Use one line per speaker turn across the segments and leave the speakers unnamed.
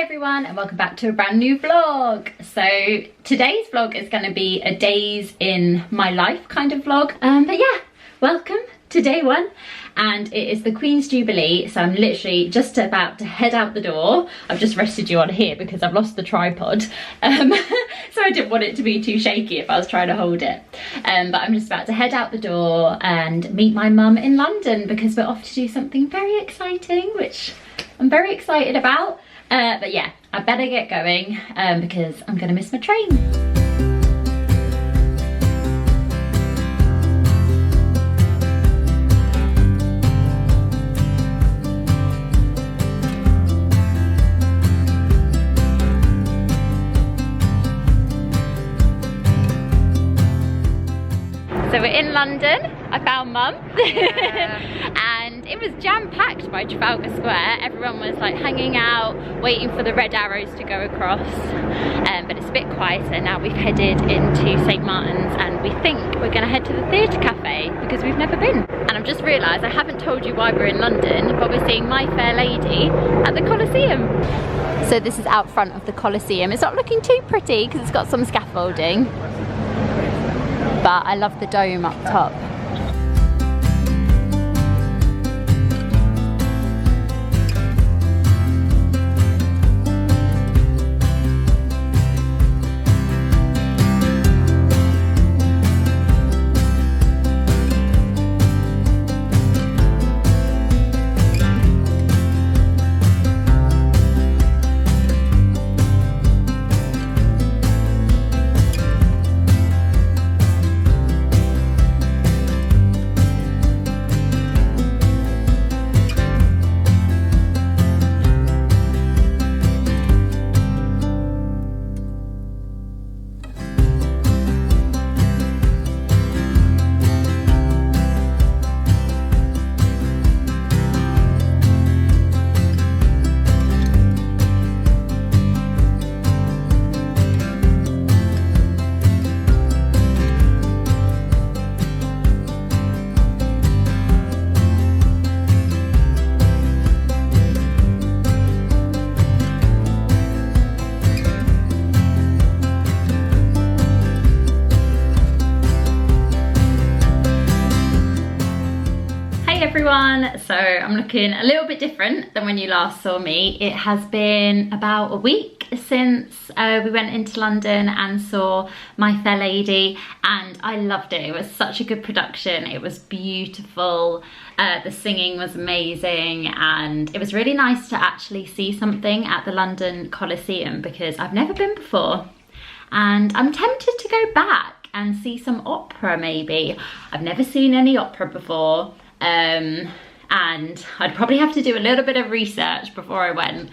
everyone and welcome back to a brand new vlog. So today's vlog is going to be a days in my life kind of vlog. But yeah, welcome to day one, and it is the Queen's Jubilee, so I'm literally just about to head out the door. I've just rested you on here because I've lost the tripod, so I didn't want it to be too shaky if I was trying to hold it. But I'm just about to head out the door and meet my mum in London because we're off to do something very exciting, which I'm very excited about. But yeah, I better get going because I'm gonna miss my train. So we're in London. I found Mum. And it was jam-packed by Trafalgar Square. Everyone was like hanging out, waiting for the red arrows to go across. But it's a bit quieter now. We've headed into St. Martin's and we think we're gonna head to the theatre cafe because we've never been. And I've just realised I haven't told you why we're in London, but we're seeing My Fair Lady at the Coliseum. So this is out front of the Coliseum. It's not looking too pretty because it's got some scaffolding, but I love the dome up top. So I'm looking a little bit different than when you last saw me. It has been about a week since we went into London and saw My Fair Lady, and I loved it. It was such a good production. It was beautiful. The singing was amazing, and it was really nice to actually see something at the London Coliseum because I've never been before, and I'm tempted to go back and see some opera maybe. I've never seen any opera before. And I'd probably have to do a little bit of research before I went,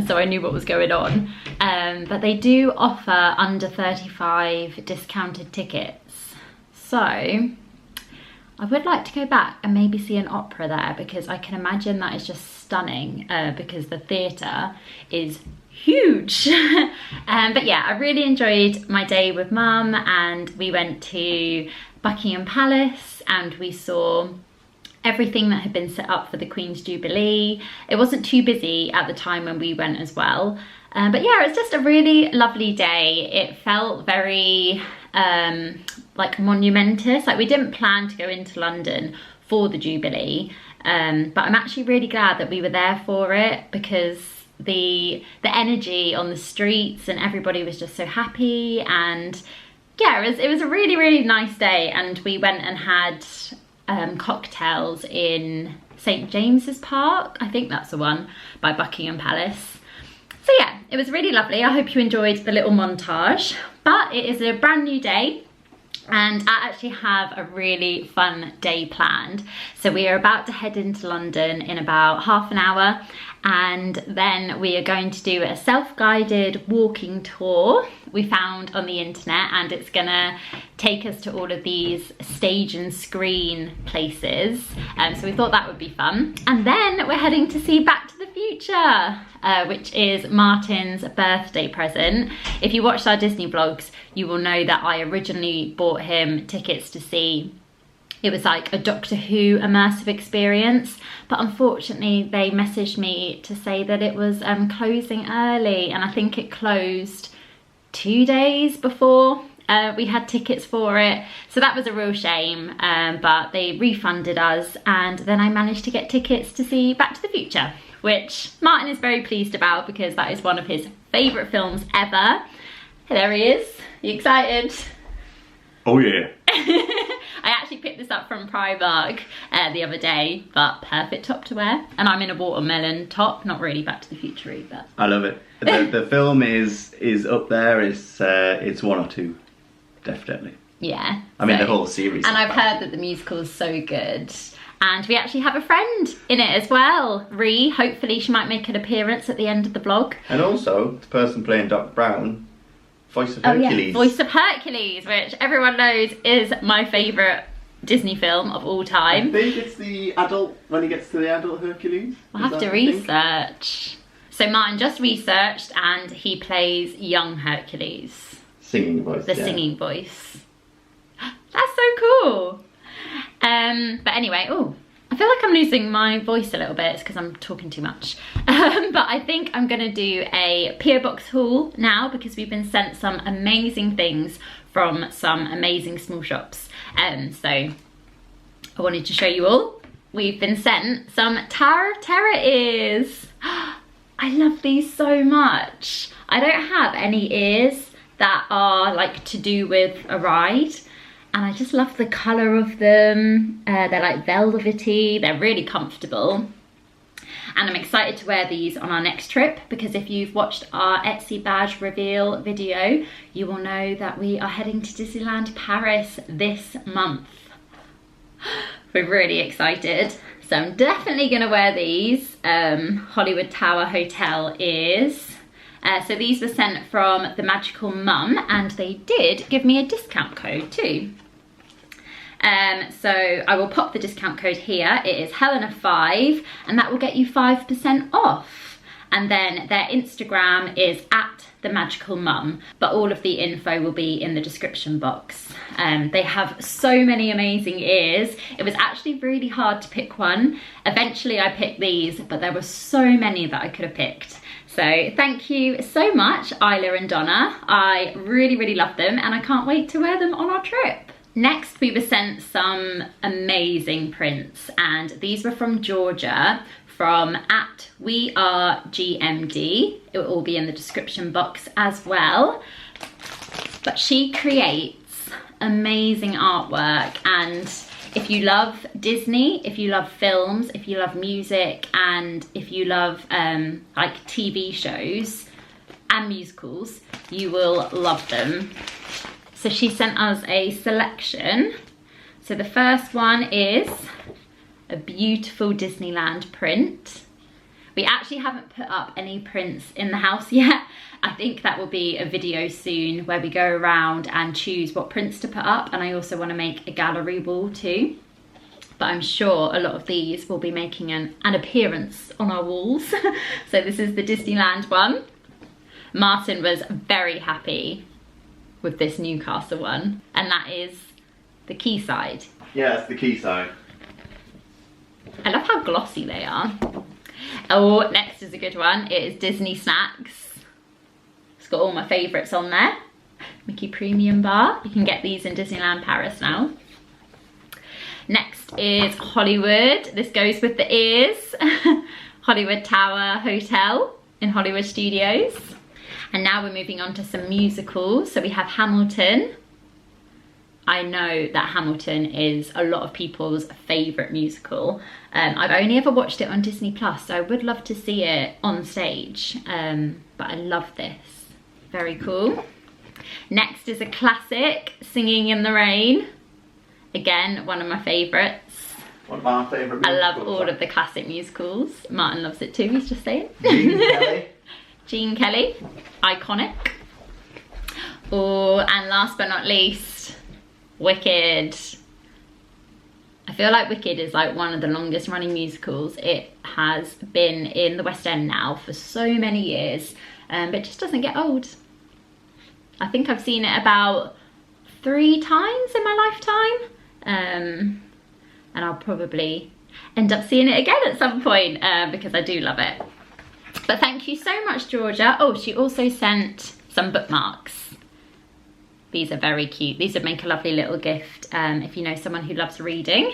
so I knew what was going on. But they do offer under 35 discounted tickets. So I would like to go back and maybe see an opera there because I can imagine that is just stunning because the theatre is huge. But yeah, I really enjoyed my day with Mum, and we went to Buckingham Palace and we saw everything that had been set up for the Queen's Jubilee. It wasn't too busy at the time when we went as well. But yeah, it was just a really lovely day. It felt very like monumentous. Like we didn't plan to go into London for the Jubilee, but I'm actually really glad that we were there for it because the energy on the streets and everybody was just so happy. And yeah, it was a really, really nice day. And we went and had cocktails in St. James's Park, I think that's the one, by Buckingham Palace. So yeah, it was really lovely. I hope you enjoyed the little montage, but it is a brand new day and I actually have a really fun day planned. So we are about to head into London in about half an hour, and then we are going to do a self-guided walking tour we found on the internet, and it's gonna take us to all of these stage and screen places. So we thought that would be fun. And then we're heading to see Back to the Future, which is Martyn's birthday present. If you watched our Disney vlogs, you will know that I originally bought him tickets to see It was like a Doctor Who immersive experience, but unfortunately they messaged me to say that it was closing early, and I think it closed 2 days before we had tickets for it. So that was a real shame, but they refunded us, and then I managed to get tickets to see Back to the Future, which Martyn is very pleased about because that is one of his favourite films ever. There he is. You excited?
Oh yeah.
I actually picked this up from Primark the other day, but perfect top to wear. And I'm in a watermelon top, not really Back to the Future but
I love it. The film is up there. It's 1 or 2, definitely.
Yeah.
I mean, the whole series.
And I've heard that the musical is so good. And we actually have a friend in it as well, Ree. Hopefully she might make an appearance at the end of the vlog.
And also, the person playing Doc Brown, Voice of Hercules.
Oh, yeah. Voice of Hercules, which everyone knows is my favourite Disney film of all time.
I think it's the adult, when he gets to the adult Hercules.
We'll have to research. So Martyn just researched and he plays young Hercules.
Singing voice.
The singing voice. That's so cool. But anyway, I feel like I'm losing my voice a little bit. It's because I'm talking too much. But I think I'm going to do a PO Box haul now because we've been sent some amazing things from some amazing small shops. So I wanted to show you all. We've been sent some Tower of Terror ears. I love these so much. I don't have any ears that are like to do with a ride. And I just love the colour of them. They're like velvety, they're really comfortable. And I'm excited to wear these on our next trip because if you've watched our Etsy badge reveal video, you will know that we are heading to Disneyland Paris this month. We're really excited. So I'm definitely gonna wear these Hollywood Tower Hotel ears. So these were sent from the Magical Mum and they did give me a discount code too. So I will pop the discount code here. It is Helena5 and that will get you 5% off. And then their Instagram is @themagicalmum, but all of the info will be in the description box. They have so many amazing ears. It was actually really hard to pick one. Eventually I picked these, but there were so many that I could have picked. So thank you so much, Isla and Donna. I really, really love them and I can't wait to wear them on our trip. Next, we were sent some amazing prints and these were from Georgia from @WeAreGMD. It will all be in the description box as well. But she creates amazing artwork, and if you love Disney, if you love films, if you love music, and if you love like TV shows and musicals, you will love them. So she sent us a selection. So the first one is a beautiful Disneyland print. We actually haven't put up any prints in the house yet. I think that will be a video soon where we go around and choose what prints to put up, and I also want to make a gallery wall too. But I'm sure a lot of these will be making an appearance on our walls. So this is the Disneyland one. Martyn was very happy with this Newcastle one, and that is the quayside.
Yeah, it's the quayside.
I love how glossy they are. Oh, next is a good one. It is Disney Snacks. It's got all my favourites on there. Mickey Premium Bar. You can get these in Disneyland Paris now. Next is Hollywood. This goes with the ears. Hollywood Tower Hotel in Hollywood Studios. And now we're moving on to some musicals. So we have Hamilton. I know that Hamilton is a lot of people's favourite musical. I've only ever watched it on Disney Plus, so I would love to see it on stage. But I love this. Very cool. Next is a classic, Singing in the Rain. Again, one of my favourites.
One of our favourite musicals.
I love all of the classic musicals. Martyn loves it too, he's just saying.
Gene Kelly.
Gene Kelly, iconic. Oh, and last but not least, Wicked. I feel like Wicked is like one of the longest running musicals. It has been in the West End now for so many years, but it just doesn't get old. I think I've seen it about 3 times in my lifetime. and I'll probably end up seeing it again at some point because I do love it. But thank you so much, Georgia. Oh, she also sent some bookmarks. These are very cute. These would make a lovely little gift if you know someone who loves reading.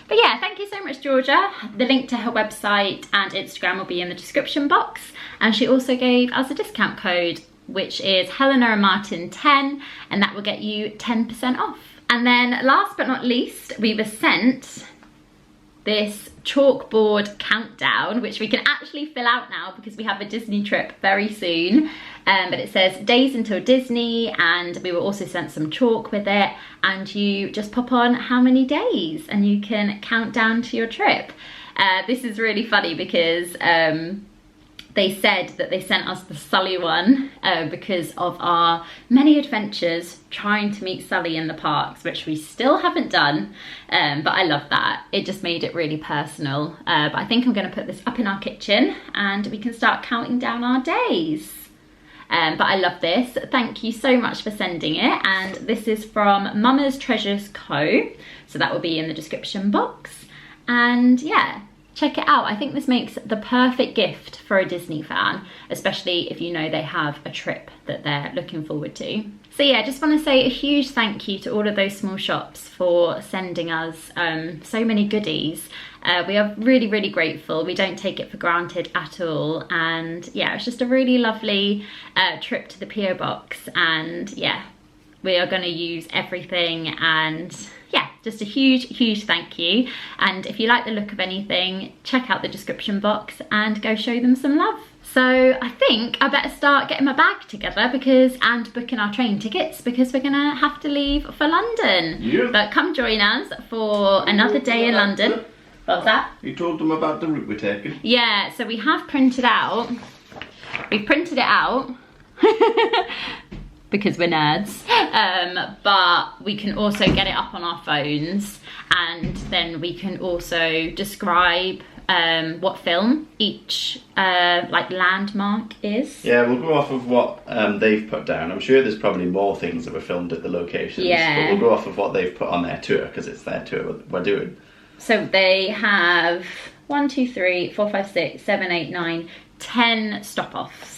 But yeah, thank you so much, Georgia. The link to her website and Instagram will be in the description box. And she also gave us a discount code, which is Helena and Martyn 10, and that will get you 10% off. And then last but not least, we were sent this Chalkboard Countdown, which we can actually fill out now because we have a Disney trip very soon. But it says days until Disney, and we were also sent some chalk with it, and you just pop on how many days and you can count down to your trip. This is really funny because they said that they sent us the Sully one because of our many adventures trying to meet Sully in the parks, which we still haven't done, but I love that. It just made it really personal. But I think I'm going to put this up in our kitchen and we can start counting down our days. But I love this. Thank you so much for sending it. And this is from Mama's Treasures Co. So that will be in the description box. And yeah, check it out. I think this makes the perfect gift for a Disney fan, especially if you know they have a trip that they're looking forward to. So yeah, just want to say a huge thank you to all of those small shops for sending us so many goodies. We are really, really grateful. We don't take it for granted at all. And yeah, it's just a really lovely trip to the PO box. And yeah, we are going to use everything, and yeah, just a huge thank you. And if you like the look of anything, check out the description box and go show them some love. So I think I better start getting my bag together and booking our train tickets, because we're gonna have to leave for London. Yeah. But come join us for another day in London. What was that?
You told them about the route we're taking.
Yeah, so we have printed out. We've printed it out. Because we're nerds, but we can also get it up on our phones, and then we can also describe what film each like landmark is.
Yeah, we'll go off of what they've put down. I'm sure there's probably more things that were filmed at the locations, but we'll go off of what they've put on their tour, because it's their tour we're doing.
So they have 1, 2, 3, 4, 5, 6, 7, 8, 9, 10 stop-offs.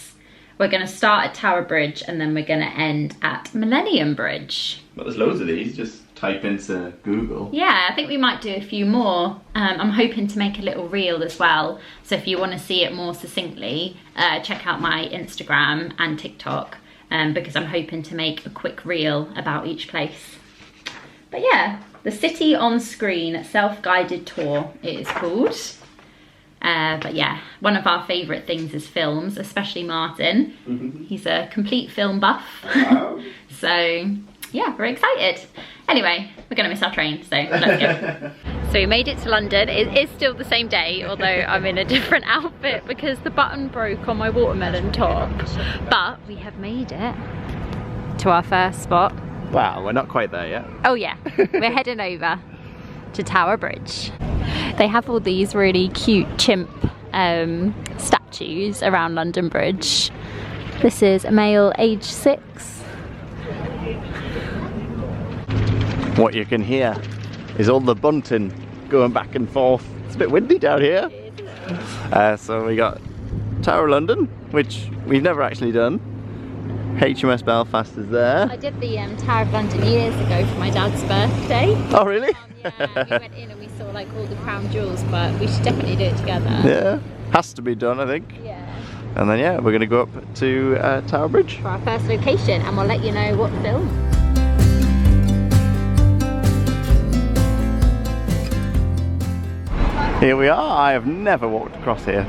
We're going to start at Tower Bridge and then we're going to end at Millennium Bridge.
But there's loads of these, just type into Google.
Yeah, I think we might do a few more. I'm hoping to make a little reel as well. So if you want to see it more succinctly, check out my Instagram and TikTok, because I'm hoping to make a quick reel about each place. But yeah, the City on Screen Self-Guided Tour it is called. But yeah, one of our favourite things is films, especially Martyn. Mm-hmm. He's a complete film buff. Wow. So yeah, we're excited. Anyway, we're going to miss our train, so let's go. So we made it to London. It is still the same day, although I'm in a different outfit because the button broke on my watermelon top. But we have made it to our first spot.
Wow, we're not quite there yet.
Oh yeah, we're heading over to Tower Bridge. They have all these really cute chimp statues around London Bridge. This is a male age 6.
What you can hear is all the bunting going back and forth. It's a bit windy down here. So we got Tower of London, which we've never actually done. HMS Belfast is there.
I did the Tower of London years ago for my dad's birthday.
Oh really?
Yeah, we went in and we saw like all the crown jewels, but we should definitely do it together.
Yeah, has to be done I think.
Yeah.
And then yeah, we're going to go up to Tower Bridge.
For our first location, and we'll let you know what film.
Here we are. I have never walked across here.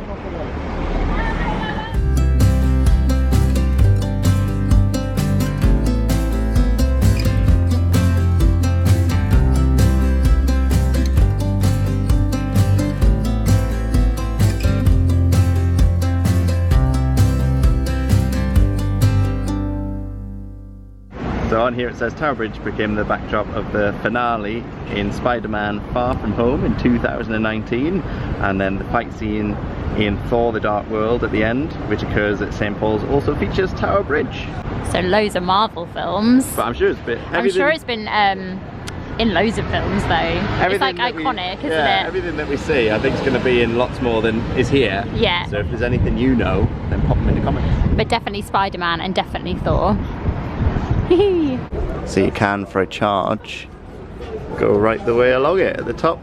So on here it says Tower Bridge became the backdrop of the finale in Spider-Man Far From Home in 2019, and then the fight scene in Thor The Dark World at the end, which occurs at St. Paul's, also features Tower Bridge.
So loads of Marvel films.
But I'm sure it's a bit heavy.
I'm sure it's been in loads of films though. It's like iconic, isn't it?
Everything that we see I think is going to be in lots more than is here.
Yeah.
So if there's anything you know, then pop them in the comments.
But definitely Spider-Man and definitely Thor.
So you can, for a charge, go right the way along it at the top.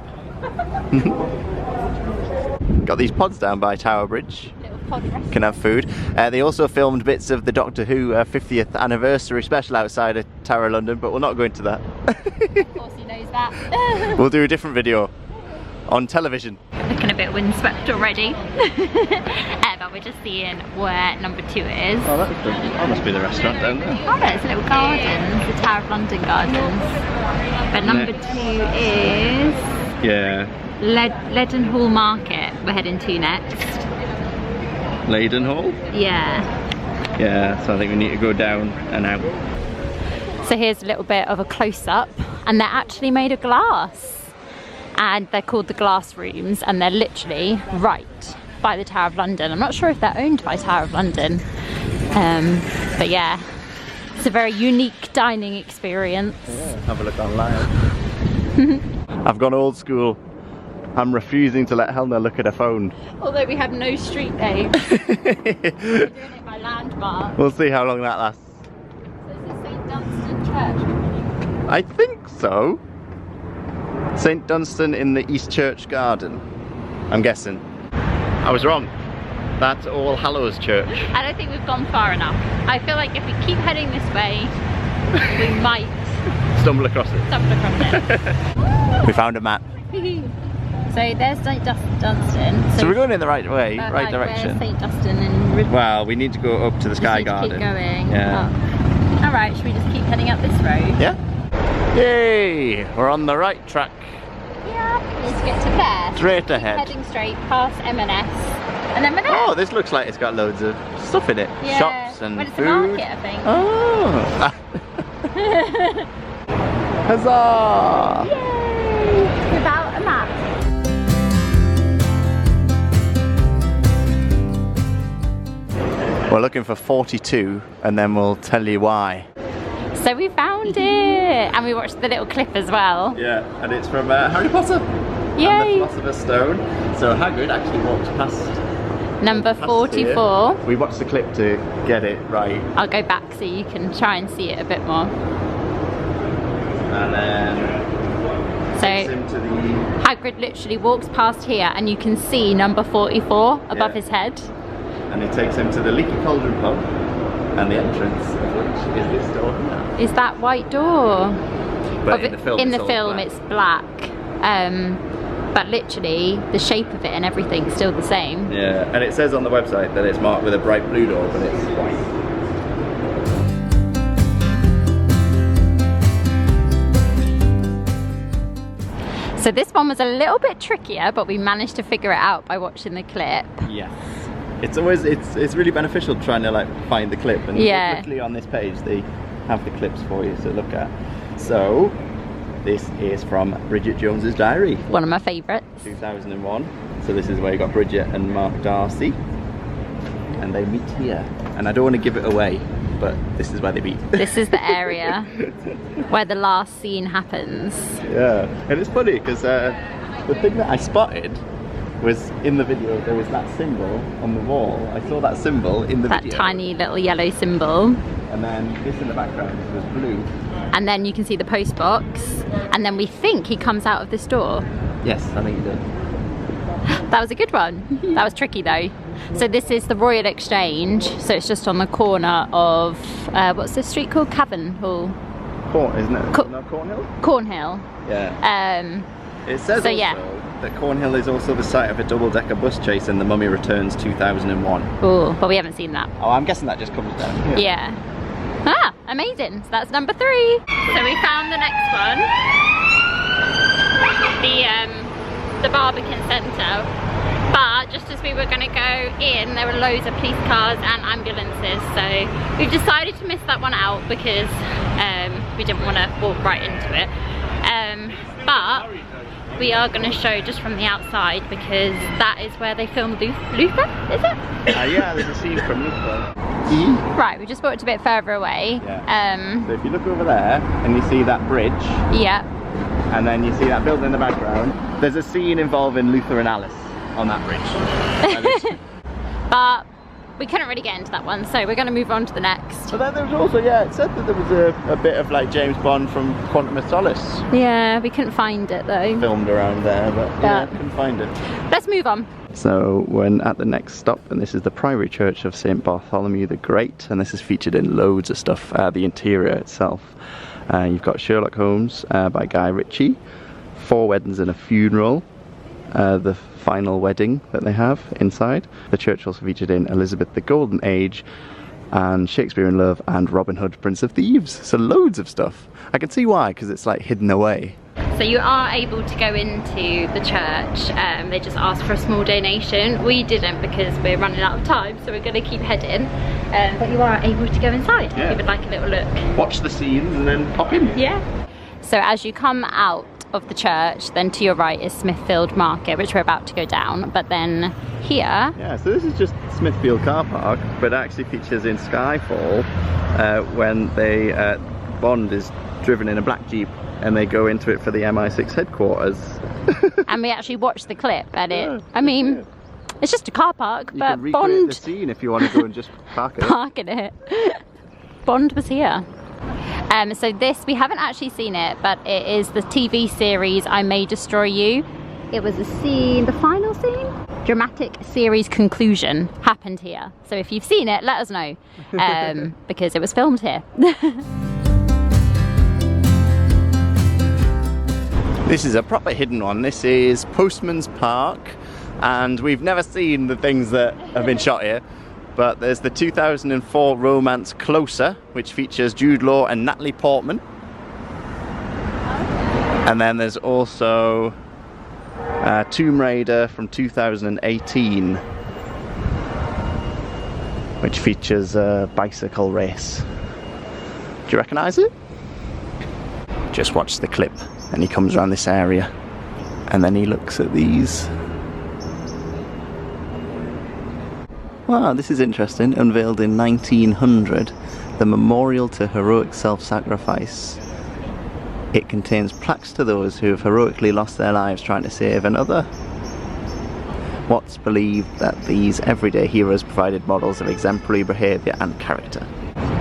Got these pods down by Tower Bridge. You can have food. They also filmed bits of the Doctor Who 50th anniversary special outside of Tower London, but we'll not go into that.
Of course he knows that.
We'll do a different video on television.
Looking a bit windswept already. But we're just seeing where number 2 is.
Oh, that must be the restaurant down there.
Oh, there's a little gardens, the Tower of London Gardens. But number 2 is...
Yeah.
Leadenhall Market we're heading to next.
Leadenhall?
Yeah.
Yeah, so I think we need to go down and out.
So here's a little bit of a close-up, and they're actually made of glass. And they're called the glass rooms, and they're literally right by the Tower of London. I'm not sure if they're owned by Tower of London. But yeah, it's a very unique dining experience.
Yeah, have a look online. I've gone old school. I'm refusing to let Helena look at her phone.
Although we have no street names. We're doing it by landmark.
We'll see how long that lasts.
So is this St Dunstan Church?
I think so. St Dunstan in the East Church Garden, I'm guessing. I was wrong. That's All Hallows Church.
I don't think we've gone far enough. I feel like if we keep heading this way, we might
stumble across it. We found a map.
So there's St Dunstan.
So we're going in the right way, right
like,
direction.
St Dunstan and...
Well, we need to go up to the Sky Garden.
Keep going.
Yeah.
Alright, should we just keep heading up this road?
Yeah. Yay! We're on the right track.
Yeah. Let's get to there.
Straight ahead.
Heading straight past M&S. And then we're there.
Oh, this looks like it's got loads of stuff in it.
Yeah.
Shops and
it's
food.
a market, I think.
Oh! Huzzah!
Yay! Without a map.
We're looking for 42 and then we'll tell you why.
So we found it! And we watched the little clip as well.
Yeah, and it's from Harry Potter.
Yay!
And the Philosopher's Stone. So Hagrid actually walked past
number 44.
We watched the clip to get it right.
I'll go back so you can try and see it a bit more.
And then takes him to the...
Hagrid literally walks past here and you can see number 44 above his head.
And it takes him to the Leaky Cauldron Pub, and the entrance of which is this door here.
Is that white door?
But in the film,
it's black. But literally the shape of it and everything's still the same.
Yeah, and it says on the website that it's marked with a bright blue door, but it's white.
So this one was a little bit trickier, but we managed to figure it out by watching the clip.
Yes. It's always, it's really beneficial trying to like find the clip, and luckily on this page they have the clips for you to look at. So this is from Bridget Jones's diary.
One of my favourites.
2001. So this is where you got Bridget and Mark Darcy, and they meet here. And I don't want to give it away, but this is where they meet.
This is the area where the last scene happens.
Yeah, and it's funny because the thing that I spotted was in the video, there was that symbol on the wall. I saw that symbol in the video.
That tiny little yellow symbol.
And then this in the background was blue.
And then you can see the post box. And then we think he comes out of this door.
Yes, I think he did.
That was a good one. That was tricky though. So this is the Royal Exchange. So it's just on the corner of, what's this street called? Cavan Hall.
Isn't it? No, Cornhill?
Cornhill.
Yeah. It says so, also that Cornhill is also the site of a double-decker bus chase in The Mummy Returns 2001.
Oh, but we haven't seen that.
Oh, I'm guessing that just comes down here.
Yeah. Ah, amazing. So that's number 3. So we found the next one. The Barbican Center. But just as we were going to go in, there were loads of police cars and ambulances. So we've decided to miss that one out because we didn't want to walk right into it. But we are going to show just from the outside because that is where they filmed Luther, is it?
Yeah, there's a scene from Luther.
Right, we just walked a bit further away.
Yeah. So if you look over there and you see that bridge,
yeah,
and then you see that building in the background. There's a scene involving Luther and Alice on that bridge.
But we couldn't really get into that one, so we're going to move on to the next.
But then there was also, yeah, it said that there was a bit of like James Bond from Quantum of Solace.
Yeah, we couldn't find it though.
Filmed around there, but yeah, couldn't find it.
Let's move on.
So we're at the next stop, and this is the Priory Church of St. Bartholomew the Great, and this is featured in loads of stuff, the interior itself. You've got Sherlock Holmes by Guy Ritchie, 4 Weddings and a Funeral, the final wedding that they have inside. The church also featured in Elizabeth the Golden Age, and Shakespeare in Love, and Robin Hood, Prince of Thieves. So loads of stuff. I can see why, because it's like hidden away.
So you are able to go into the church. They just asked for a small donation. We didn't because we're running out of time, so we're going to keep heading. But you are able to go inside if you would like a little look.
Watch the scenes and then pop in.
Yeah. So as you come out of the church, then to your right is Smithfield Market, which we're about to go down. But then here...
Yeah, so this is just Smithfield car park, but it actually features in Skyfall when Bond is driven in a black Jeep and they go into it for the MI6 headquarters.
And we actually watched the clip and I mean, it's just a car park,
you
but
can recreate
Bond...
the scene if you want to go and just park it.
Park in it. Bond was here. So this, we haven't actually seen it, but it is the TV series I May Destroy You. It was a scene, the final scene? Dramatic series conclusion happened here. So if you've seen it, let us know, because it was filmed here.
This is a proper hidden one. This is Postman's Park, and we've never seen the things that have been shot here. But there's the 2004 romance Closer, which features Jude Law and Natalie Portman. And then there's also Tomb Raider from 2018, which features a bicycle race. Do you recognise it? Just watch the clip, and he comes around this area, and then he looks at these. Wow, this is interesting. Unveiled in 1900, the Memorial to Heroic Self-Sacrifice. It contains plaques to those who have heroically lost their lives trying to save another. What's believed that these everyday heroes provided models of exemplary behaviour and character.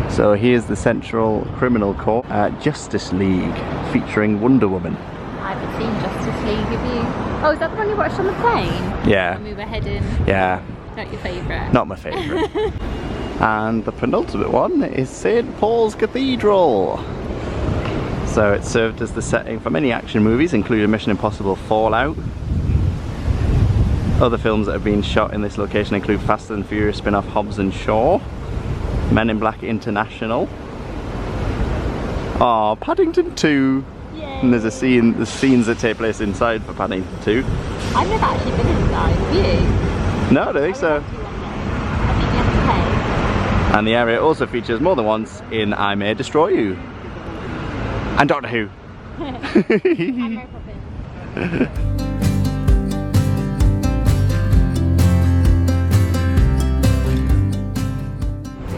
So here's the Central Criminal Court, Justice League, featuring Wonder Woman.
I haven't seen Justice League, have you? Oh, is that the one you watched on the plane?
Yeah.
When we were heading?
Yeah.
Not your favourite?
Not my favourite. And the penultimate one is St. Paul's Cathedral. So it served as the setting for many action movies, including Mission Impossible Fallout. Other films that have been shot in this location include Fast and Furious spin-off Hobbs and Shaw, Men in Black International, Paddington 2. Yay. And there's there's scenes that take place inside for Paddington 2.
I've never actually been inside, have you?
No, I don't think so.
I think you have to pay.
And the area also features more than once in I May Destroy You. And Doctor Who.
And Mary Poppins.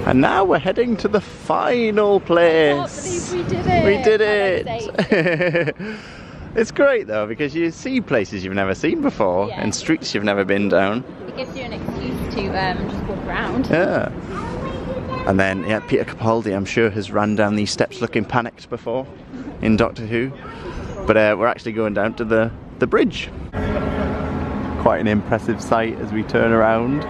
And now we're heading to the final place.
I can't believe we did it.
We did it. It's great though, because you see places you've never seen before, and streets you've never been down.
It gives you an excuse to just walk around.
Yeah. And then, yeah, Peter Capaldi, I'm sure, has ran down these steps looking panicked before in Doctor Who. But we're actually going down to the bridge. Quite an impressive sight as we turn around.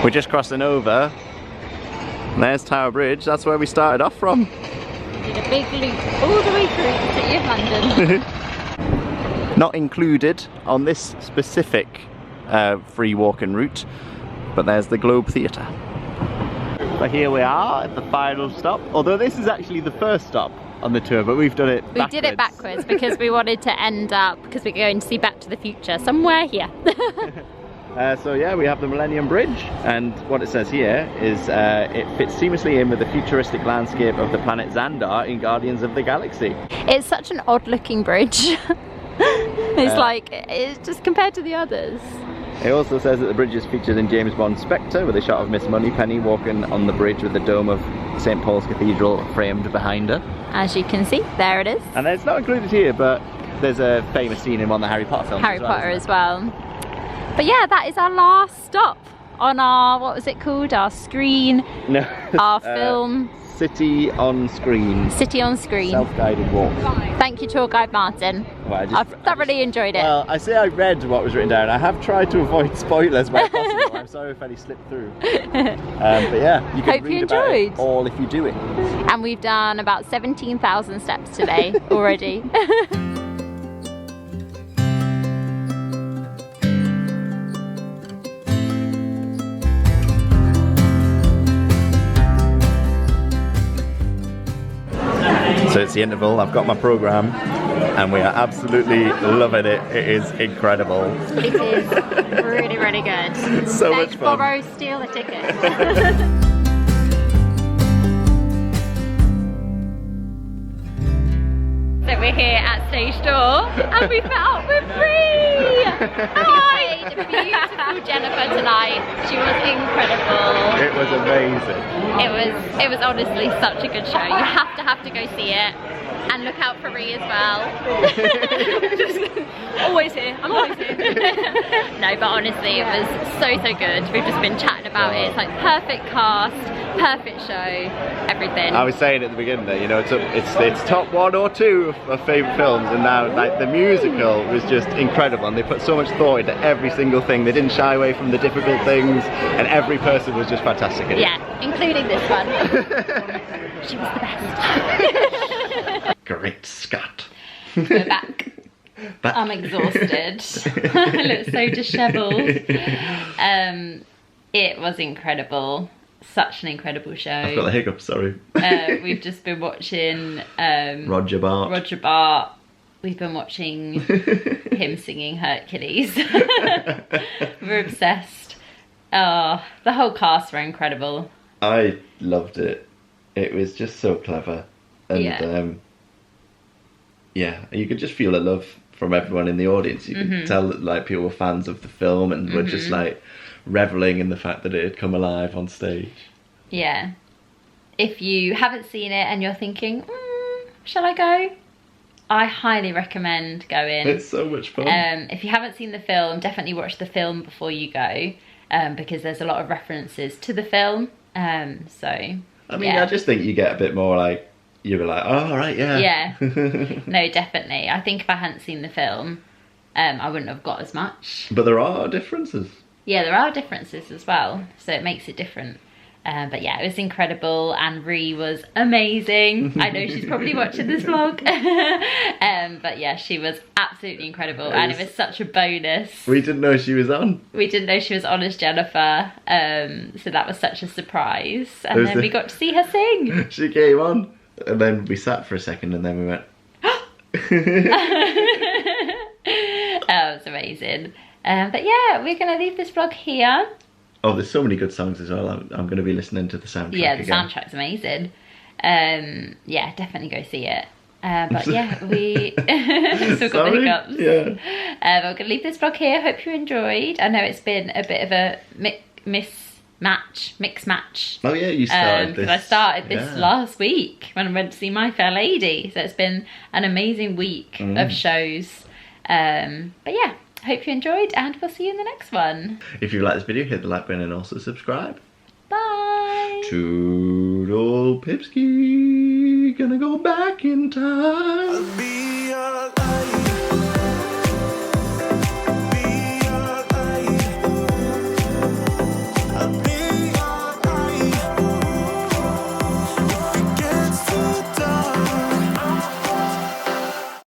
We're just crossing over. There's Tower Bridge. That's where we started off from.
Did a big loop all the way through the City of London.
Not included on this specific free walking route, but there's the Globe Theatre. But here we are at the final stop. Although this is actually the first stop on the tour, but we've done it backwards.
We did it backwards because we wanted to end up, because we're going to see Back to the Future somewhere here.
So yeah, we have the Millennium Bridge, and what it says here is it fits seamlessly in with the futuristic landscape of the planet Xandar in Guardians of the Galaxy.
It's such an odd looking bridge. It's like, it's just compared to the others.
It also says that the bridge is featured in James Bond's Spectre, with a shot of Miss Moneypenny walking on the bridge with the dome of St Paul's Cathedral framed behind her.
As you can see, there it is.
And it's not included here, but there's a famous scene in one of the Harry Potter films.
Harry Potter as well. But yeah, that is our last stop on our, what was it called? Our screen.
No.
Our film.
City on Screen.
City on Screen.
Self-guided walk.
Thank you, tour guide Martyn.
Well,
I've thoroughly enjoyed it.
Well, I say I read what was written down. I have tried to avoid spoilers where possible. I'm sorry if any slipped through. But yeah, you can read about it all if you do it.
And we've done about 17,000 steps today already.
So it's the interval, I've got my programme and we are absolutely loving it. It is incredible.
It is really, really good.
It's so much fun.
Borrow, steal a ticket. So we're here at stage door and we met up with Ree! Hi! The beautiful Jennifer tonight. She was incredible.
It was amazing.
It was honestly such a good show. You have to go see it. And look out for Ree as well.
Always here, I'm always here.
No, but honestly, it was so good. We've just been chatting about it. It's like perfect cast, perfect show, everything.
I was saying at the beginning that, you know, it's top 1 or 2 of favourite films, and now like the musical was just incredible, and they put so much thought into every single thing. They didn't shy away from the difficult things, and every person was just fantastic in it.
Yeah, including this one. She was the best.
Great Scott.
We're back. I'm exhausted. I look so dishevelled. It was incredible. Such an incredible show.
I've got the hiccups, sorry.
We've just been watching
Roger Bart.
Roger Bart. We've been watching him singing Hercules. We're obsessed. Oh, the whole cast were incredible.
I loved it. It was just so clever. And yeah, you could just feel the love from everyone in the audience. You could tell that like people were fans of the film and were just like reveling in the fact that it had come alive on stage.
Yeah. If you haven't seen it and you're thinking, shall I go? I highly recommend going.
It's so much fun.
If you haven't seen the film, definitely watch the film before you go, because there's a lot of references to the film. I
just think you get a bit more like, you were like, oh, all right, yeah.
Yeah. No, definitely. I think if I hadn't seen the film, I wouldn't have got as much.
But there are differences.
Yeah, there are differences as well, so it makes it different. But yeah, it was incredible, and Ree was amazing. I know she's probably watching this vlog. But yeah, she was absolutely incredible, and it was such a bonus.
We didn't know she was on.
We didn't know she was on as Jennifer, so that was such a surprise. And then we got to see her sing.
She came on, and then we sat for a second, and then we went...
That was amazing. But yeah, we're going to leave this vlog here.
Oh, there's so many good songs as well. I'm going to be listening to the soundtrack
Yeah, the soundtrack's amazing. Yeah, definitely go see it. But yeah, we still got the hiccups.
Yeah.
We're going to leave this vlog here. Hope you enjoyed. I know it's been a bit of a mix match.
Oh yeah, you started this.
Because I started this last week when I went to see My Fair Lady. So it's been an amazing week of shows. But yeah. Hope you enjoyed, and we'll see you in the next one.
If you like this video, hit the like button and also subscribe.
Bye.
Toodle Pipski, gonna go back in time.